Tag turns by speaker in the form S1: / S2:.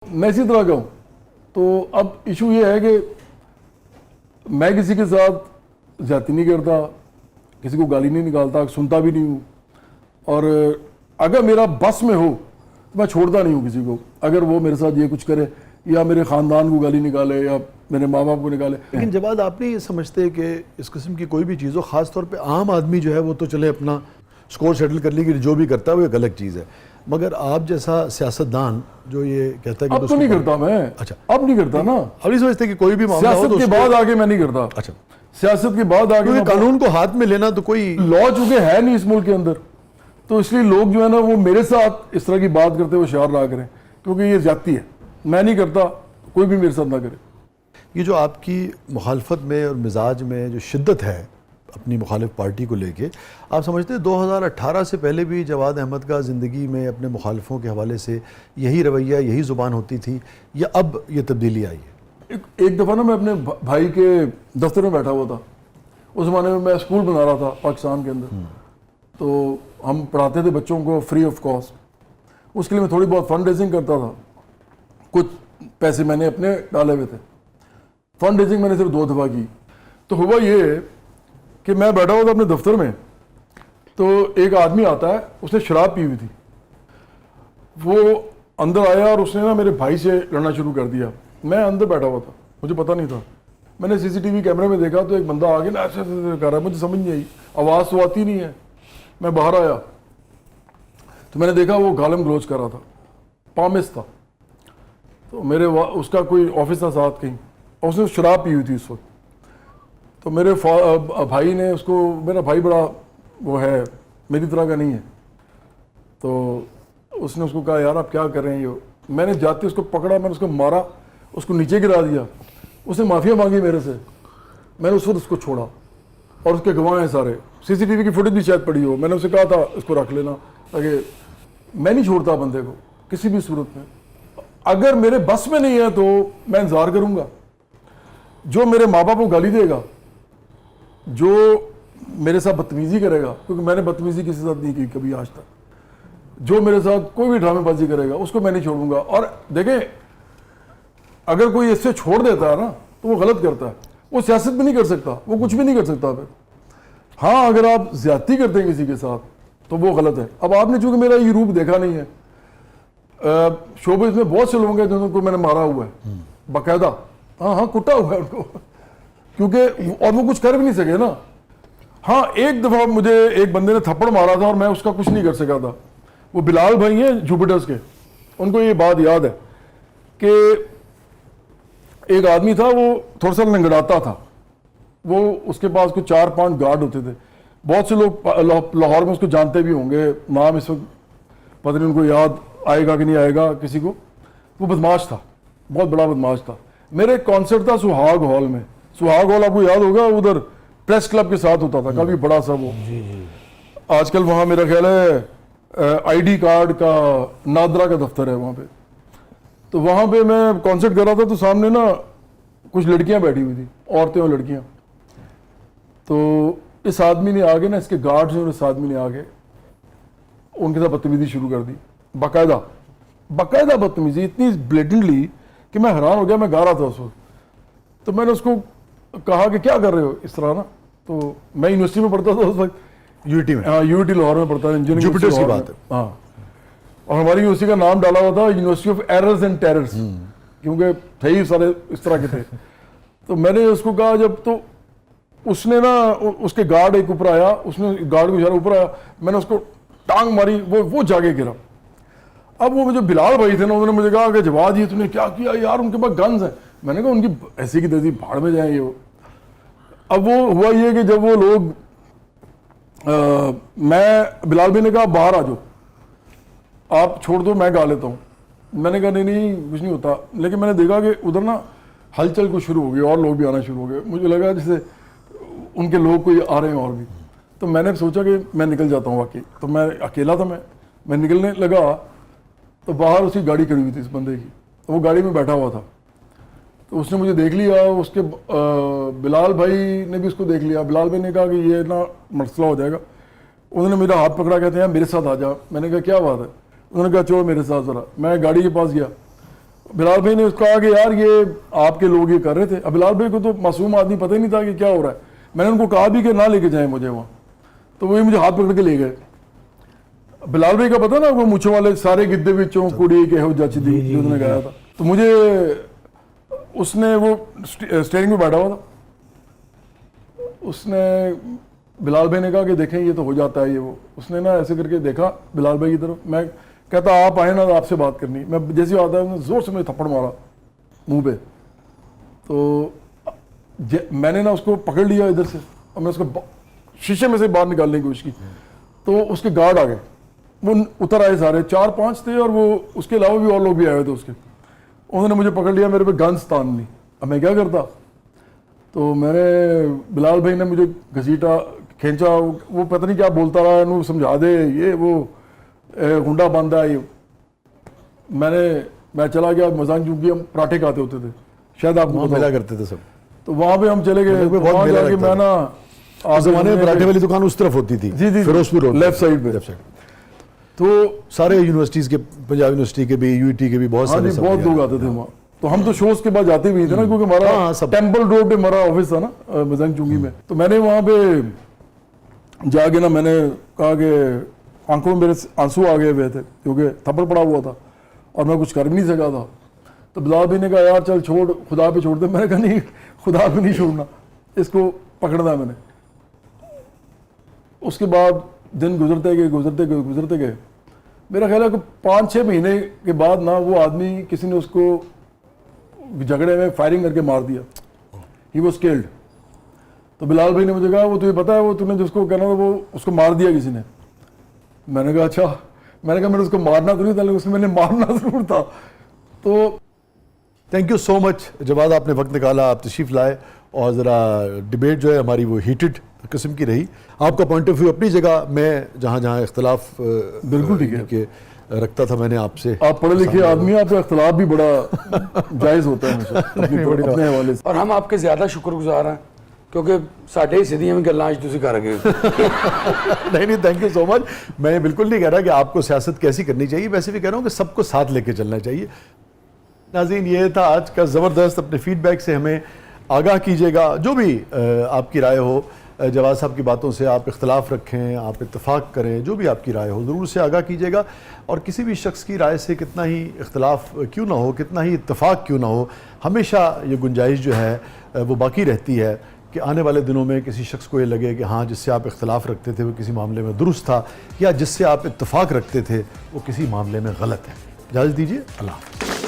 S1: मैं इसी तरह का हूँ। तो अब इशू ये है कि मैं किसी के साथ ज्यादती नहीं करता, किसी को गाली नहीं निकालता, सुनता भी नहीं हूँ, और अगर मेरा बस में हो तो मैं छोड़ता नहीं हूँ किसी को। अगर वो मेरे साथ ये कुछ करे या मेरे ख़ानदान को गाली निकाले या मेरे माँ बाप को निकाले।
S2: लेकिन जब आप नहीं समझते कि इस किस्म की कोई भी चीज़ हो, ख़ास तौर पे आम आदमी जो है वो तो चले अपना स्कोर सेटल कर ली कि जो भी करता है वो एक अलग चीज़ है, मगर आप जैसा सियासतदान जो ये कहता है कि
S1: अब तो नहीं करता मैं।
S2: अच्छा,
S1: अब नहीं करता ना।
S2: अब नहीं समझते कि कोई भी मामला हो
S1: सियासत
S2: तो
S1: के बाद आगे मैं नहीं करता।
S2: अच्छा,
S1: सियासत के बाद आगे
S2: क्योंकि कानून को हाथ में लेना तो कोई
S1: लॉ चूंकि है नहीं इस मुल्क के अंदर, तो इसलिए लोग जो है ना वो मेरे साथ इस तरह की बात करते हुए होशियार रहा करें, क्योंकि ये ज्यादती है। मैं नहीं करता, कोई भी मेरे साथ ना करे।
S2: ये जो आपकी मुखालफत में और मिजाज में जो शिद्दत है अपनी मुखालिफ पार्टी को लेके, आप समझते हैं 2018 से पहले भी जवाद अहमद का ज़िंदगी में अपने मुखालिफों के हवाले से यही रवैया, यही ज़ुबान होती थी, या अब ये तब्दीली आई है?
S1: एक दफ़ा ना मैं अपने भाई के दफ्तर में बैठा हुआ था। उस ज़माने में मैं स्कूल बना रहा था पाकिस्तान के अंदर, तो हम पढ़ाते थे बच्चों को फ्री ऑफ कॉस्ट। उसके लिए मैं थोड़ी बहुत फंड रेजिंग करता था, कुछ पैसे मैंने अपने डाले हुए थे। फंड रेजिंग मैंने सिर्फ 2 दफ़ा की। तो हुआ ये कि मैं बैठा हुआ था अपने दफ्तर में, तो एक आदमी आता है, उसने शराब पी हुई थी। वो अंदर आया और उसने ना मेरे भाई से लड़ना शुरू कर दिया। मैं अंदर बैठा हुआ था, मुझे पता नहीं था। मैंने सीसीटीवी कैमरे में देखा तो एक बंदा आगे ना ऐसे कर रहा है, मुझे समझ नहीं आई, आवाज़ तो आती नहीं है। मैं बाहर आया तो मैंने देखा वो गालम गलोच कर रहा था, पामिस था। तो मेरे उसका कोई ऑफिस था साथ कहीं, और उसने शराब पी हुई थी उस वक्त। तो मेरे भाई ने उसको, मेरा भाई बड़ा वो है, मेरी तरह का नहीं है, तो उसने उसको कहा यार आप क्या कर रहे हैं ये। मैंने जाते उसको पकड़ा, मैंने उसको मारा, उसको नीचे गिरा दिया। उसने माफ़िया मांगी मेरे से, मैंने उस वक्त उसको छोड़ा। और उसके गवाह हैं सारे, सीसीटीवी की फुटेज भी शायद पड़ी हो। मैंने उसे कहा था इसको रख लेना, ताकि मैं नहीं छोड़ता बंदे को किसी भी सूरत में। अगर मेरे बस में नहीं है तो मैं इंतजार करूंगा। जो मेरे माँ बाप को गाली देगा, जो मेरे साथ बदतमीजी करेगा, क्योंकि मैंने बदतमीजी किसी साथ नहीं की कभी आज तक, जो मेरे साथ कोई भी ड्रामेबाजी करेगा उसको मैं नहीं छोड़ूंगा। और देखें, अगर कोई इससे छोड़ देता है ना तो वो गलत करता है। वो सियासत भी नहीं कर सकता, वो कुछ भी नहीं कर सकता फिर। हाँ, अगर आप ज्यादती करते हैं किसी के साथ तो वो गलत है। अब आपने चूंकि मेरा ये रूप देखा नहीं है, शोबिज़ में बहुत से लोग हैं जिनको मैंने मारा हुआ है बाकायदा। हाँ हाँ, कुटा हुआ है उनको, क्योंकि और वो कुछ कर भी नहीं सके ना। हाँ, एक दफ़ा मुझे एक बंदे ने थप्पड़ मारा था और मैं उसका कुछ नहीं कर सका था। वो बिलाल भाई हैं जुपिटर्स के, उनको ये बात याद है कि एक आदमी था, वो थोड़ा सा लंगड़ाता था। वो उसके पास कुछ 4-5 गार्ड होते थे। बहुत से लोग लाहौर में उसको जानते भी होंगे, नाम इस वक्त पता नहीं उनको याद आएगा कि नहीं आएगा किसी को। वो बदमाश था, बहुत बड़ा बदमाश था। मेरे एक कॉन्सर्ट था सुहाग हॉल में। सुहाग हॉल आपको याद होगा, उधर प्रेस क्लब के साथ होता था, काफ़ी बड़ा सा वो। आजकल वहाँ मेरा ख्याल है आईडी कार्ड का नादरा का दफ्तर है वहाँ पे। तो वहाँ पे मैं कॉन्सर्ट कर रहा था, तो सामने ना कुछ लड़कियाँ बैठी हुई थी, औरतें और लड़कियाँ। तो इस आदमी ने आगे ना, इसके गार्ड्स ने, इस आदमी ने आगे उनके साथ बदतमीजी शुरू कर दी, बाकायदा बदतमीजी, इतनी ब्लेटेंटली कि मैं हैरान हो गया। मैं गा रहा था उस वक्त, तो मैंने उसको कहा कि क्या कर रहे हो इस तरह ना। तो मैं यूनिवर्सिटी में पढ़ता था उस वक्त,
S2: यूटी में।
S1: हाँ, यूटी लाहौर में पढ़ता था, इंजीनियरिंग
S2: जुपिटर्स की बात है।
S1: हाँ, और हमारी यूनिवर्सिटी का नाम डाला हुआ था university of errors and terrors, क्योंकि थे ही सारे इस तरह के थे। तो मैंने उसको कहा जब, तो उसने ना, उसके गार्ड एक ऊपर आया, उसने गार्ड को इशारा ऊपर आया, मैंने उसको टांग मारी, वो जाके गिरा। अब वो जो बिलाल भाई थे ना, उन्होंने मुझे कहा कि जवाद ये तूने क्या किया यार, उनके पास गन्स हैं। मैंने कहा उनकी ऐसी की तैसी भाड़ में जाए ये। अब वो हुआ ये कि जब वो लोग मैं बिलाल भाई ने कहा बाहर आ जाओ, आप छोड़ दो, मैं गा लेता हूँ। मैंने कहा नहीं कुछ नहीं होता। लेकिन मैंने देखा कि उधर ना हलचल कुछ शुरू हो गई, और लोग भी आना शुरू हो गए। मुझे लगा जैसे उनके लोग कोई आ रहे हैं और भी। तो मैंने सोचा कि मैं निकल जाता हूँ वाकई। तो मैं अकेला था, मैं निकलने लगा तो बाहर उसकी गाड़ी खड़ी हुई थी इस बंदे की, तो वो गाड़ी में बैठा हुआ था। तो उसने मुझे देख लिया, उसके बिलाल भाई ने भी उसको देख लिया। बिलाल भाई ने कहा कि ये ना मसला हो जाएगा। उन्होंने मेरा हाथ पकड़ा, कहते हैं मेरे साथ आ जा। मैंने कहा क्या बात है। उन्होंने कहा चलो मेरे साथ ज़रा। मैं गाड़ी के पास गया, بلال بھائی نے اس کو کہا کہ یار یہ آپ کے لوگ یہ کر رہے تھے. اب بلال بھائی کو تو معصوم آدمی پتہ ہی نہیں تھا کہ کیا ہو رہا ہے. میں نے ان کو کہا بھی کہ نہ لے کے جائیں مجھے وہاں, تو وہی مجھے ہاتھ پکڑ کے لے گئے. بلال بھائی کا پتہ نا وہ مچھوں والے سارے گدے بچوں کڑی کہ ہو جچ دی جو انہوں نے کہا تھا. تو مجھے اس نے وہ اسٹیئرنگ پہ بیٹھا ہوا تھا, اس نے بلال بھائی نے کہا کہ دیکھیں یہ تو ہو جاتا ہے یہ وہ. اس نے نا ایسے کر کے دیکھا بلال بھائی کی طرف. میں کہتا آپ آئے نا آپ سے بات کرنی. میں جیسے آتا ہے زور سے مجھے تھپڑ مارا منہ پہ. تو میں نے نا اس کو پکڑ لیا ادھر سے اور میں اس کو شیشے میں سے باہر نکالنے کی کوشش کی. تو اس کے گارڈ آ گئے, وہ اتر آئے سارے, 4-5 تھے, اور وہ اس کے علاوہ بھی اور لوگ بھی آئے ہوئے تھے اس کے. انہوں نے مجھے پکڑ لیا, میرے پہ گنز تان لی. اب میں کیا کرتا؟ تو میں نے بلال بھائی نے مجھے گھسیٹا کھینچا, وہ پتہ نہیں کیا بولتا رہا, انہوں سمجھا دے یہ وہ ہنڈا باندھا ہے. میں چلا گیا مزان, چونکہ ہم پراٹھے کھاتے ہوتے تھے, شاید آپ کو
S2: ملا کرتے تھے سب.
S1: تو وہاں پہ ہم چلے گئے.
S2: بہت میلہ لگتا
S1: میں نا
S2: اس زمانے میں پراٹھے والی دکان اس طرف ہوتی تھی,
S1: جی جی
S2: فیروز پور روڈ
S1: لیفٹ سائڈ پہ. تو
S2: سارے یونیورسٹیز کے, پنجاب یونیورسٹی کے بھی, یو ای ٹی کے بھی بہت
S1: ہاں
S2: سارے
S1: جی بہت لوگ آتے تھے وہاں. تو ہم تو شوز کے بعد جاتے بھی تھے نا, کیونکہ ہمارا ٹیمپل روڈ پہ ہمارا آفس تھا نا مزنگ چونگی میں. تو میں نے وہاں پہ جا کے نا میں نے کہا کہ آنکھوں میں میرے آنسو آ گئے ہوئے تھے کیونکہ تھپڑ پڑا ہوا تھا اور میں کچھ کر بھی نہیں سکا تھا. تو بلال بھائی نے کہا یار چل چھوڑ, خدا پہ چھوڑ دے. میں نے کہا نہیں, خدا پہ نہیں چھوڑنا, اس کو پکڑنا ہے میں نے. اس کے بعد دن گزرتے گئے. میرا خیال ہے کہ 5-6 مہینے کے بعد نا وہ آدمی کسی نے اس کو جھگڑے میں فائرنگ کر کے مار دیا. He was killed. تو بلال بھائی نے مجھے کہا وہ تجھے پتا ہے وہ تم نے جس کو کہنا تھا وہ اس کو مار دیا کسی نے. میں نے کہا اچھا. میں نے کہا میں نے اس کو مارنا تو نہیں تھا, لیکن اس میں نے مارنا ضرور تھا. تو
S2: تھینک یو سو مچ جواد, آپ نے وقت نکالا, آپ تشریف لائے, اور ذرا ڈبیٹ جو ہے ہماری وہ ہیٹڈ قسم کی رہی. آپ کا پوائنٹ آف ویو اپنی جگہ, میں جہاں اختلاف
S1: بالکل ٹھیک ہے
S2: کہ رکھتا تھا میں نے آپ سے.
S1: آپ پڑھے لکھے آدمی, آپ کا اختلاف بھی بڑا جائز ہوتا ہے اپنے حوالے سے.
S3: اور ہم آپ کے زیادہ شکر گزار ہیں کیونکہ ساڈے ہی سیدھی میں گلاں تسی کر گئے.
S2: نہیں تھینک یو سو مچ. میں بالکل نہیں کہہ رہا کہ آپ کو سیاست کیسی کرنی چاہیے, ویسے بھی کہہ رہا ہوں کہ سب کو ساتھ لے کے چلنا چاہیے. ناظرین یہ تھا آج کا زبردست. اپنے فیڈ بیک سے ہمیں آگاہ کیجیے گا, جو بھی آپ کی رائے ہو. جواد صاحب کی باتوں سے آپ اختلاف رکھیں, آپ اتفاق کریں, جو بھی آپ کی رائے ہو ضرور سے آگاہ کیجیے گا. اور کسی بھی شخص کی رائے سے کتنا ہی اختلاف کیوں نہ ہو, کتنا ہی اتفاق کیوں نہ ہو, ہمیشہ یہ گنجائش جو ہے وہ باقی رہتی ہے کہ آنے والے دنوں میں کسی شخص کو یہ لگے کہ ہاں جس سے آپ اختلاف رکھتے تھے وہ کسی معاملے میں درست تھا, یا جس سے آپ اتفاق رکھتے تھے وہ کسی معاملے میں غلط ہے. اجازت دیجیے, اللہ حافظ.